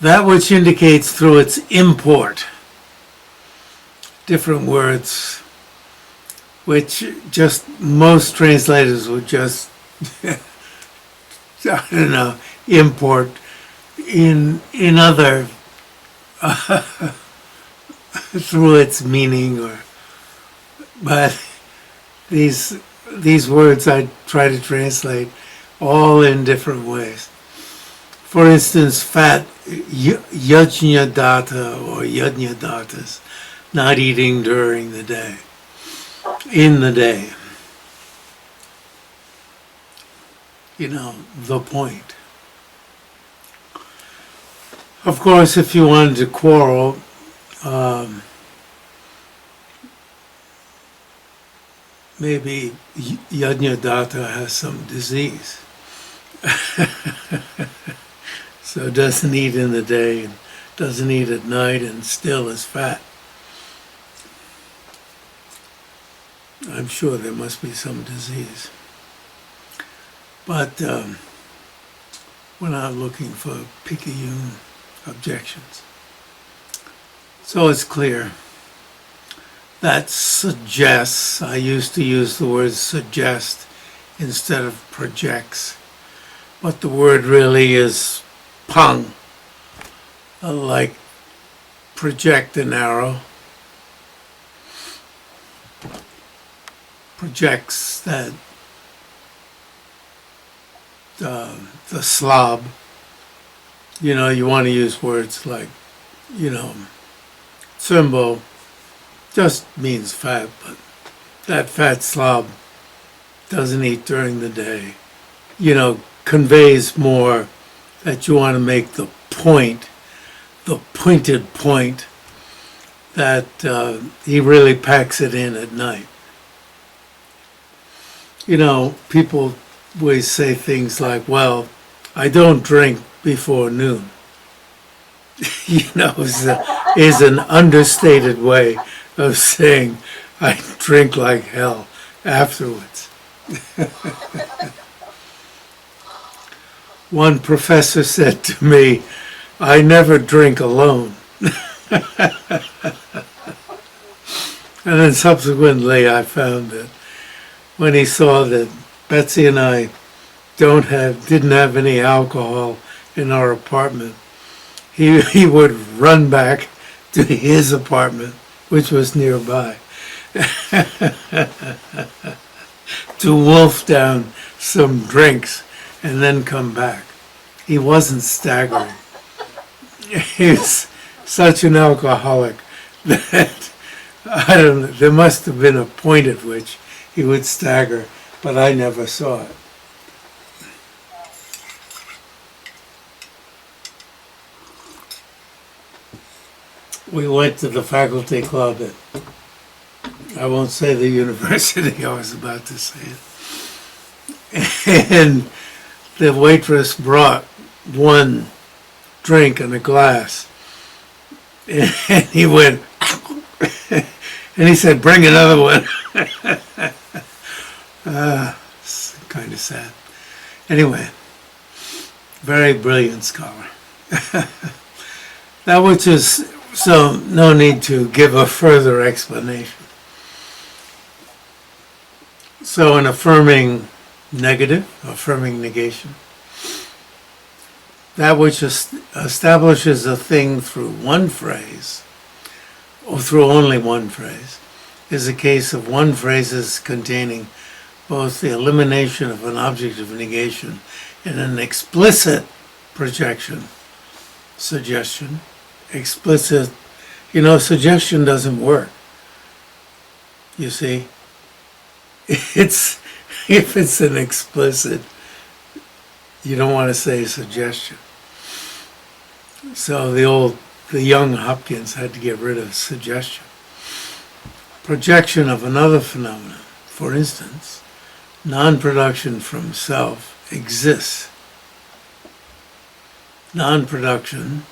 That which indicates through its import, different words, which just most translators would just, I don't know, import in other, through its meaning, but these words I try to translate all in different ways. For instance, fat, yajna datta or yajna dattas, not eating during the day, in the day. You know, the point. Of course, if you wanted to quarrel, maybe yajna datta has some disease. So doesn't eat in the day and doesn't eat at night and still is fat. I'm sure there must be some disease. But we're not looking for picayune objections. So it's clear that suggests, I used to use the word suggest instead of projects, but the word really is pang, like project an arrow, projects that the slob. You know, you want to use words like, you know, symbol just means fat, but that fat slob doesn't eat during the day, you know, conveys more that you want to make the point, the pointed point, that he really packs it in at night. You know, people always say things like, well, I don't drink before noon. You know, is an understated way of saying I drink like hell afterwards. One professor said to me, I never drink alone. And then subsequently I found that when he saw that Betsy and I didn't have any alcohol in our apartment, he would run back to his apartment, which was nearby, to wolf down some drinks and then come back. He wasn't staggering. He's such an alcoholic that, I don't know, there must have been a point at which he would stagger, but I never saw it. We went to the faculty club at, I won't say the university, I was about to say it. And the waitress brought one drink in a glass. And he went, and he said, bring another one. It's kind of sad. Anyway, very brilliant scholar. That which is, so no need to give a further explanation. So an affirming negative, affirming negation, that which establishes a thing through one phrase, or through only one phrase, is a case of one phrases containing both the elimination of an object of negation and an explicit projection, suggestion, explicit, you know, suggestion doesn't work. You see, if it's an explicit, you don't want to say suggestion. So the young Hopkins had to get rid of suggestion. Projection of another phenomenon, for instance, non-production from self exists. Non-production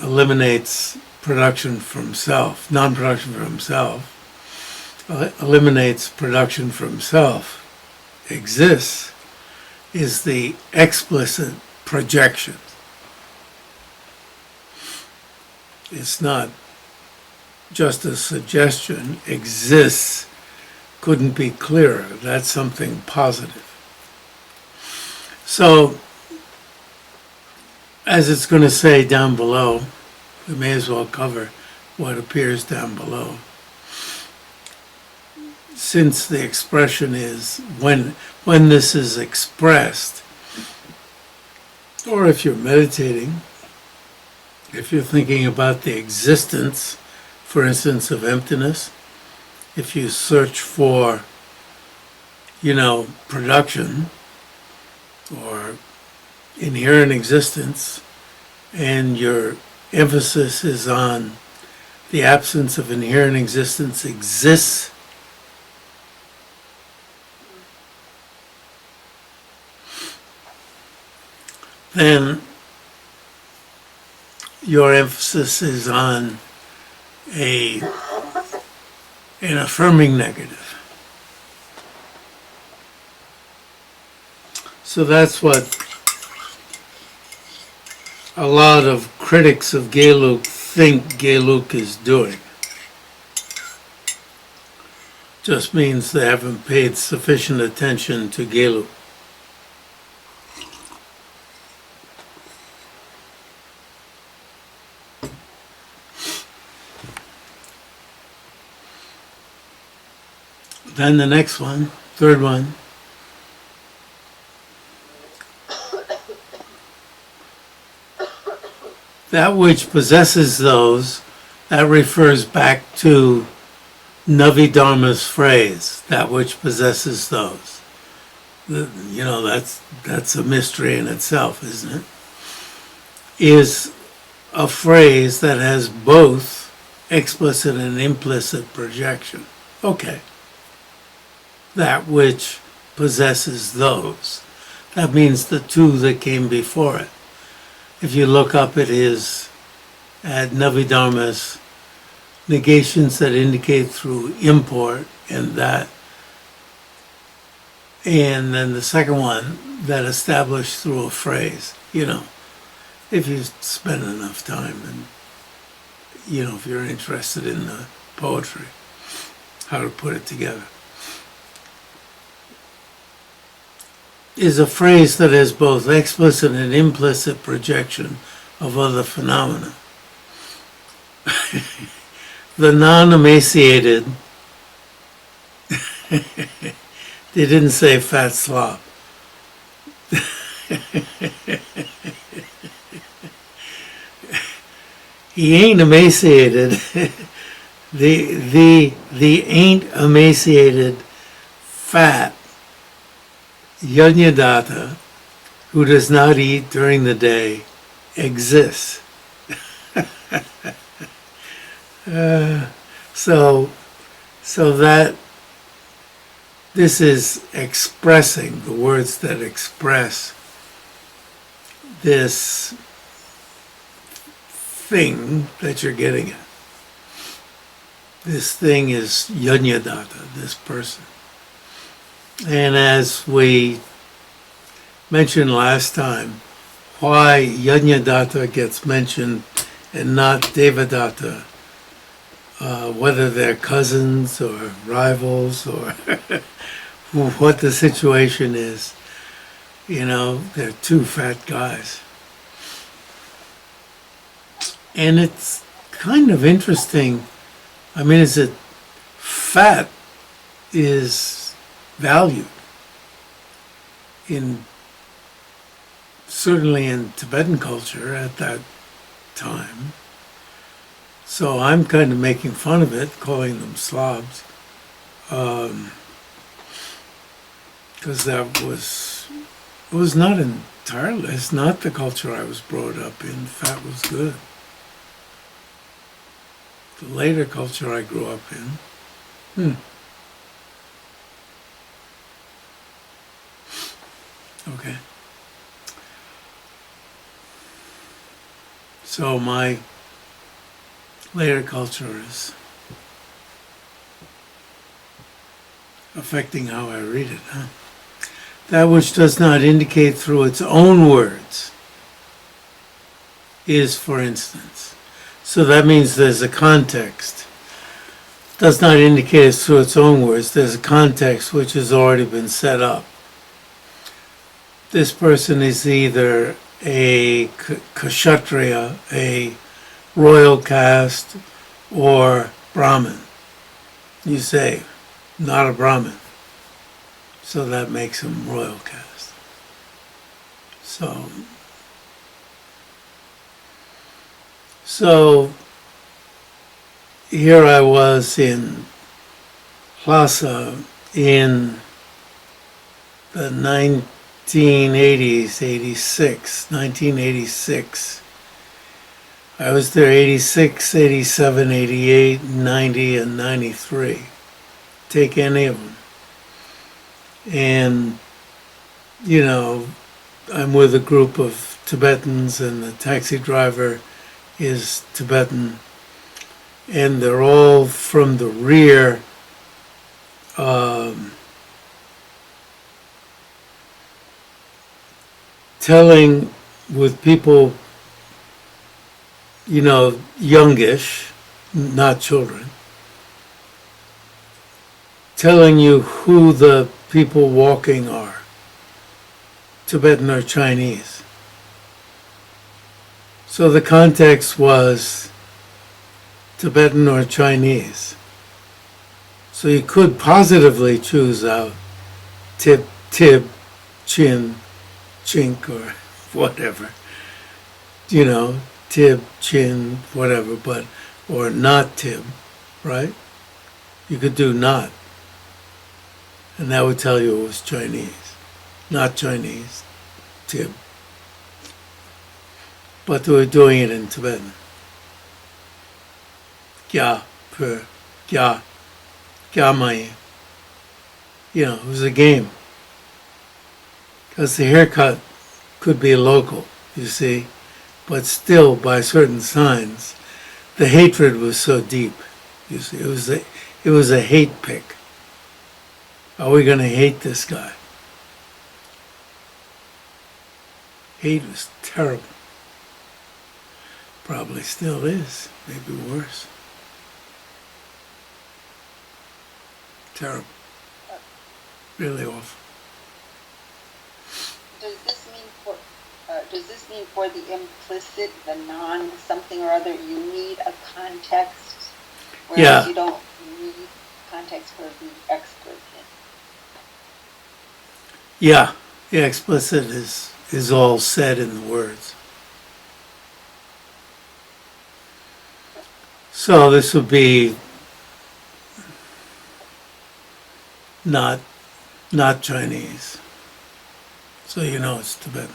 eliminates production from self. Non-production from self eliminates production from self. Exists is the explicit projection. It's not just a suggestion. Exists couldn't be clearer. That's something positive. So, as it's going to say down below, we may as well cover what appears down below. Since the expression is when this is expressed, or if you're meditating, if you're thinking about the existence, for instance, of emptiness, if you search for, production or inherent existence, and your emphasis is on the absence of inherent existence exists, then your emphasis is on an affirming negative. So that's what a lot of critics of Geluk think Geluk is doing. Just means they haven't paid sufficient attention to Geluk. Then the next one, third one. That which possesses those, that refers back to Navidharma's phrase, that which possesses those. That's a mystery in itself, isn't it? Is a phrase that has both explicit and implicit projection. Okay. That which possesses those. That means the two that came before it. If you look up at Navidharma's negations that indicate through import and that, and then the second one that established through a phrase, if you spend enough time and, if you're interested in the poetry, how to put it together. Is a phrase that has both explicit and implicit projection of other phenomena. The non-emaciated, they didn't say fat slob. He ain't emaciated. the ain't emaciated fat Yajnadatta, who does not eat during the day, exists. So that this is expressing the words that express this thing that you're getting at. This thing is Yajnadatta, this person. And as we mentioned last time, why Yajnadatta gets mentioned and not Devadatta, whether they're cousins or rivals or what the situation is, they're two fat guys. And it's kind of interesting. I mean, is it fat is valued certainly in Tibetan culture at that time. So I'm kind of making fun of it, calling them slobs, because it was not entirely, it's not the culture I was brought up in. Fat was good. The later culture I grew up in, Okay. So my later culture is affecting how I read it, huh? That which does not indicate through its own words is, for instance. So that means there's a context. Does not indicate it through its own words. There's a context which has already been set up. This person is either a kshatriya, a royal caste, or Brahmin. You say, not a Brahmin. So that makes him royal caste. So here I was in Lhasa in the 1980s, 1986. I was there 86, 87, 88, 90, and 93. Take any of them. And, you know, I'm with a group of Tibetans, and the taxi driver is Tibetan, and they're all from the rear, telling with people, you know, youngish, not children, telling you who the people walking are, Tibetan or Chinese. So the context was Tibetan or Chinese. So you could positively choose out Tib, Chin, Chink, or whatever. You know, Tib, Chin, whatever, but, or not Tib, right? You could do not. And that would tell you it was Chinese. Not Chinese, Tib. But they were doing it in Tibetan. Kya, Pur, Kya, Kya Mai. You know, it was a game. Because the haircut could be local, you see, but still by certain signs, the hatred was so deep, you see. It was a hate pick. Are we going to hate this guy? Hate was terrible. Probably still is, maybe worse. Terrible. Really awful. Does this mean for the implicit, the non-something or other, you need a context, whereas you don't need context for the explicit? Yeah, the explicit is all said in the words. So this would be not Chinese. So you know it's Tibetan.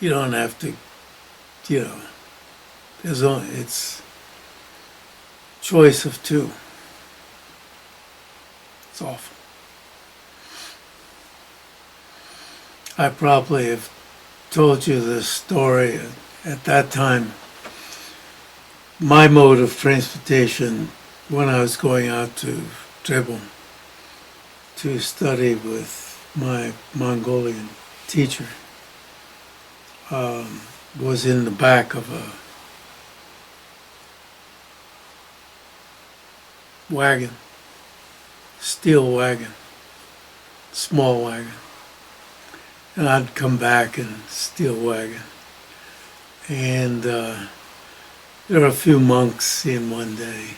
You don't have to, you know, it's choice of two. It's awful. I probably have told you this story at that time. My mode of transportation when I was going out to Trebon to study with my Mongolian teacher was in the back of a wagon, steel wagon, small wagon. And I'd come back in a steel wagon. And there were a few monks in one day.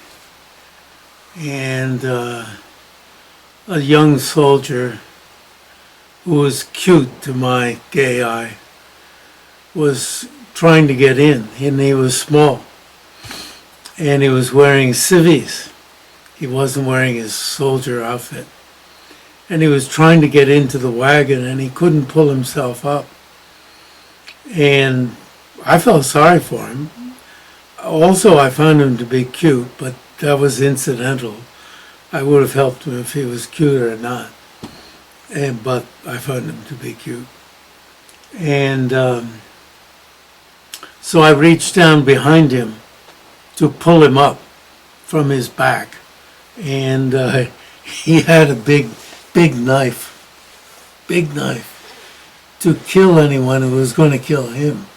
And a young soldier who was cute to my gay eye was trying to get in, and he was small. And he was wearing civvies. He wasn't wearing his soldier outfit. And he was trying to get into the wagon, and he couldn't pull himself up. And I felt sorry for him. Also, I found him to be cute, but that was incidental. I would have helped him if he was cute or not. But I found him to be cute. And so I reached down behind him to pull him up from his back. And he had a big knife to kill anyone who was going to kill him.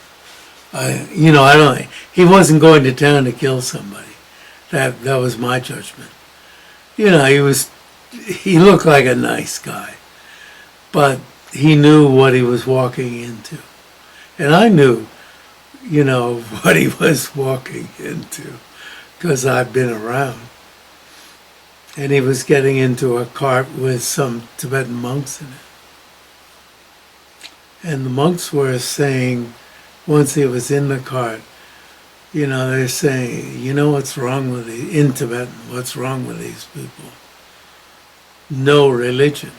I don't. He wasn't going to town to kill somebody. That was my judgment. He looked like a nice guy, but he knew what he was walking into, and I knew, what he was walking into, because I've been around. And he was getting into a cart with some Tibetan monks in it. And the monks were saying, once he was in the cart, they're saying, what's wrong with in Tibetan, what's wrong with these people? No religion.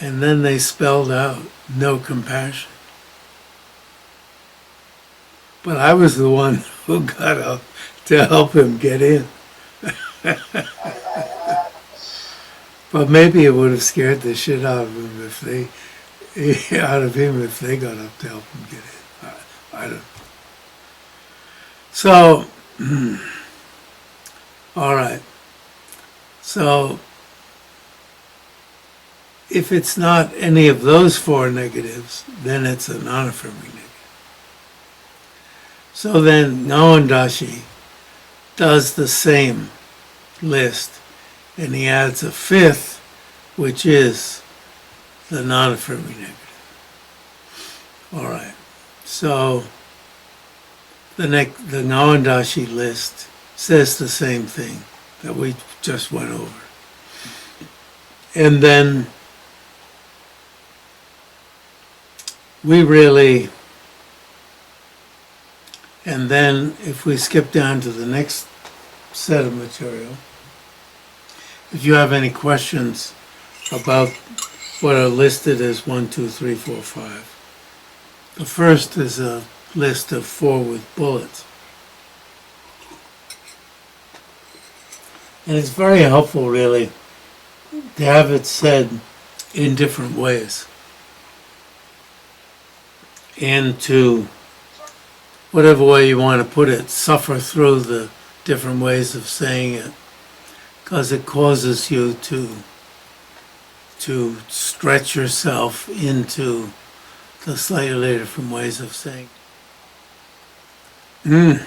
And then they spelled out, no compassion. But I was the one who got up to help him get in. But maybe it would have scared the shit out of him if they got up to help him get in. I don't know. So, all right. So, if it's not any of those four negatives, then it's a non-affirming negative. So then Ngag-wang-tra-shi does the same list, and he adds a fifth, which is the non-affirming negative. All right. So the Ngag-wang-tra-shi list says the same thing that we just went over. And then if we skip down to the next set of material, if you have any questions about what are listed as 1, 2, 3, 4, 5, the first is a list of 4 with bullets. And it's very helpful, really, to have it said in different ways. And to, whatever way you want to put it, suffer through the different ways of saying it, because it causes you to stretch yourself into the slightly different ways of saying. Then,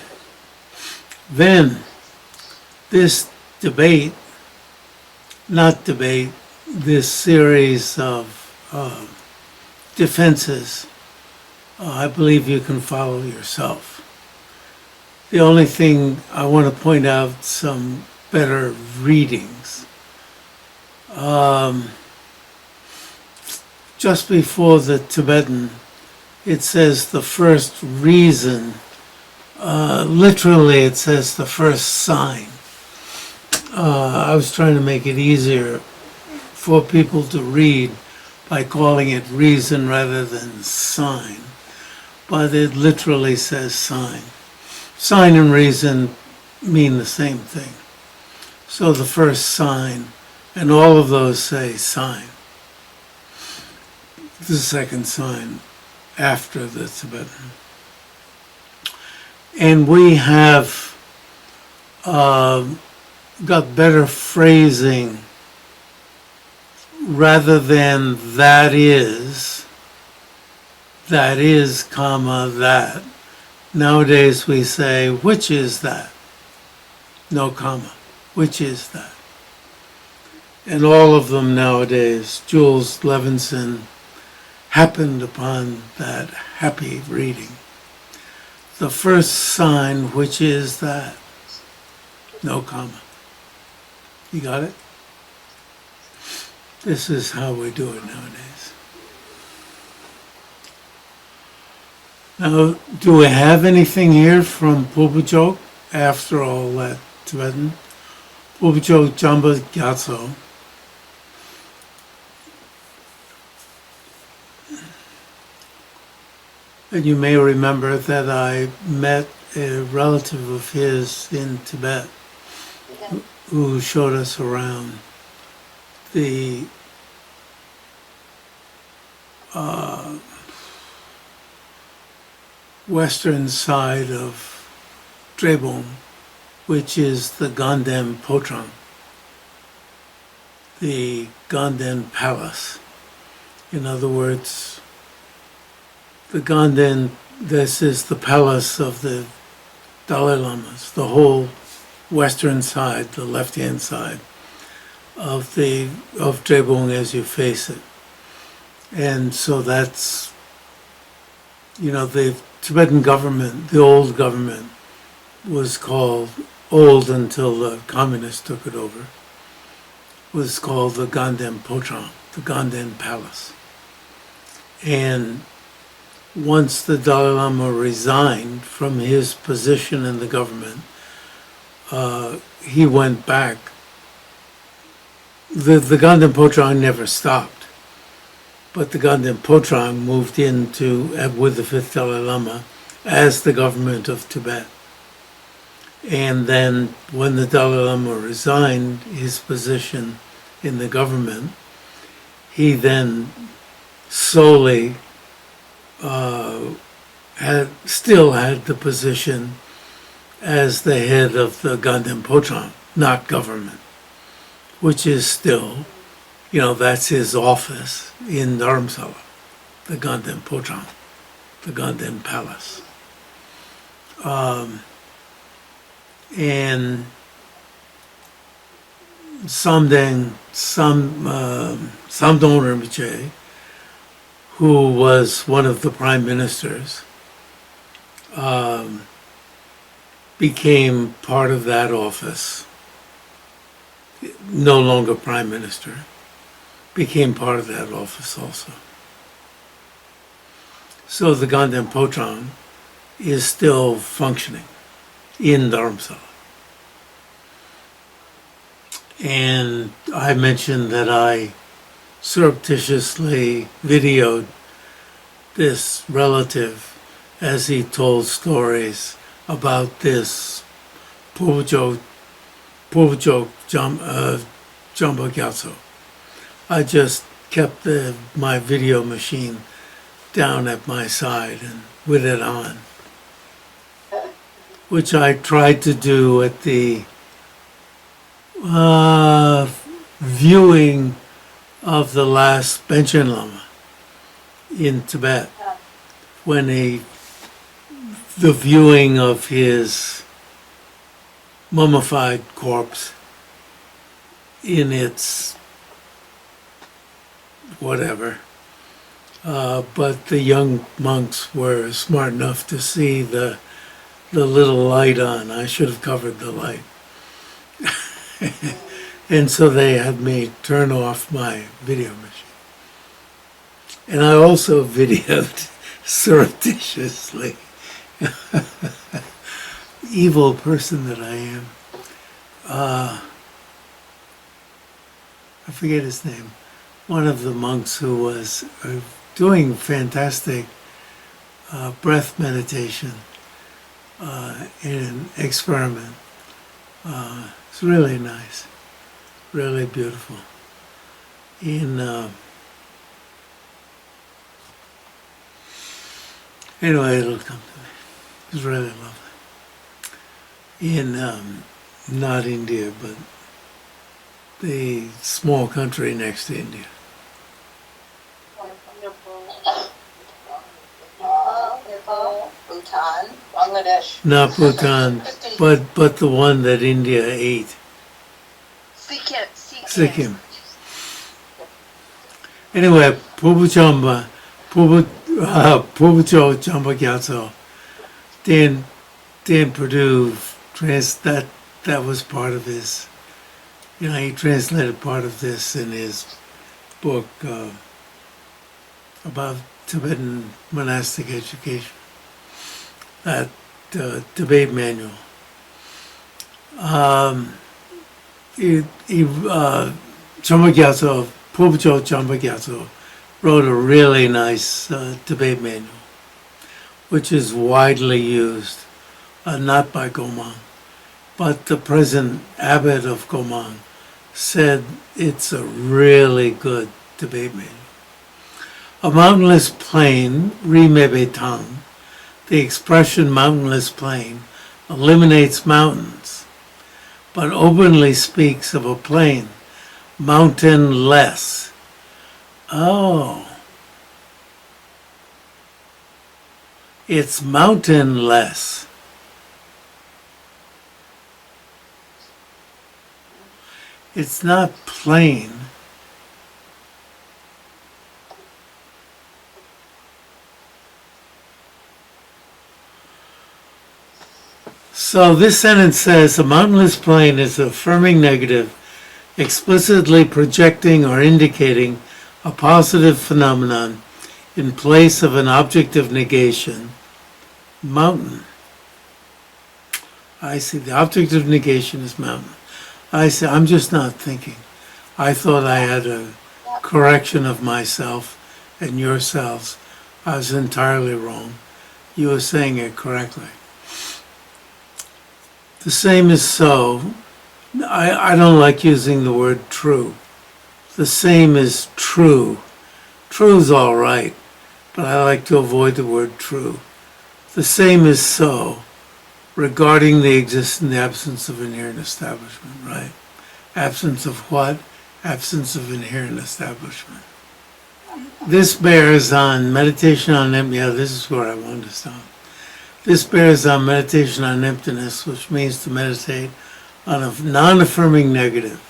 this this series of defenses, I believe you can follow yourself. The only thing I want to point out, some better readings. Just before the Tibetan, it says the first reason. Literally, it says the first sign. I was trying to make it easier for people to read by calling it reason rather than sign. But it literally says sign. Sign and reason mean the same thing. So the first sign, and all of those say sign. The second sign after the Tibetan. And we have got better phrasing rather than that is, comma, that. Nowadays we say, which is that? No comma. Which is that? And all of them nowadays, Jules Levinson happened upon that happy reading. The first sign, which is that? No comma. You got it? This is how we do it nowadays. Now, do we have anything here from Pur-bu-jog after all that Tibetan? Pur-bu-jog Jamba-gyatso. And you may remember that I met a relative of his in Tibet who showed us around the western side of Drebong, which is the Ganden Potrang, the Ganden Palace. In other words, the Ganden this is the palace of the Dalai Lamas, the whole western side, the left-hand side of Trebung as you face it. And so that's, the Tibetan government, the old government, was called, old until the communists took it over, was called the Ganden Pochang, the Ganden Palace. And once the Dalai Lama resigned from his position in the government, he went back. The Ganden Pochang never stopped, but the Ganden Pochang moved into, with the fifth Dalai Lama, as the government of Tibet. And then when the Dalai Lama resigned his position in the government, he then solely still had the position as the head of the Ganden Pochang, not government, which is still, that's his office in Dharamsala, the Ganden Pochang, the Ganden Palace. And Samdang Rinpoche, who was one of the prime ministers, became part of that office, no longer prime minister, became part of that office also. So the Ganden Pochang is still functioning in Dharamsala. And I mentioned that I surreptitiously videoed this relative as he told stories about this Pur-bu-jog Jamba Gyatso. I just kept my video machine down at my side and with it on, which I tried to do at the viewing of the last Panchen Lama in Tibet, when the viewing of his mummified corpse in its whatever. But the young monks were smart enough to see the little light on. I should have covered the light. And so they had me turn off my video machine. And I also videoed surreptitiously. Evil person that I am. I forget his name. One of the monks who was doing fantastic breath meditation in an experiment. It's really nice, really beautiful. Anyway, it'll come to me. It's really lovely. In not India, but the small country next to India. Nepal, Bhutan, Bangladesh. Not Bhutan, but the one that India ate. Sikkim. Anyway, Pur-bu-jog Jamba Gyatso, Dan Purdue, that was part of his, he translated part of this in his book about Tibetan monastic education, that debate manual. Jamba Gyatso, Pur-bu-jog Jamba Gyatso, wrote a really nice debate manual, which is widely used, not by Gomang, but the present abbot of Gomang said it's a really good debate manual. A mountainless plain, Rimebe Tang, the expression mountainless plain eliminates mountains, but openly speaks of a plain, mountainless. Oh. It's mountainless. It's not plain. So this sentence says, a mountainless plain is an affirming negative, explicitly projecting or indicating a positive phenomenon in place of an object of negation. Mountain. I see. The object of negation is mountain. I see. I'm just not thinking. I thought I had a correction of myself and yourselves. I was entirely wrong. You were saying it correctly. The same is so. I don't like using the word true. The same is true. True's all right, but I like to avoid the word true. The same is so regarding the existence, the absence of inherent establishment, right? Absence of what? Absence of inherent establishment. This bears on meditation on emptiness. Yeah, this is where I wanted to stop. This bears on meditation on emptiness, which means to meditate on a non-affirming negative,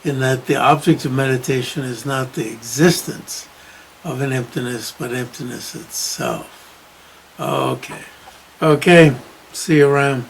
in that the object of meditation is not the existence of an emptiness, but emptiness itself. Okay. Okay. See you around.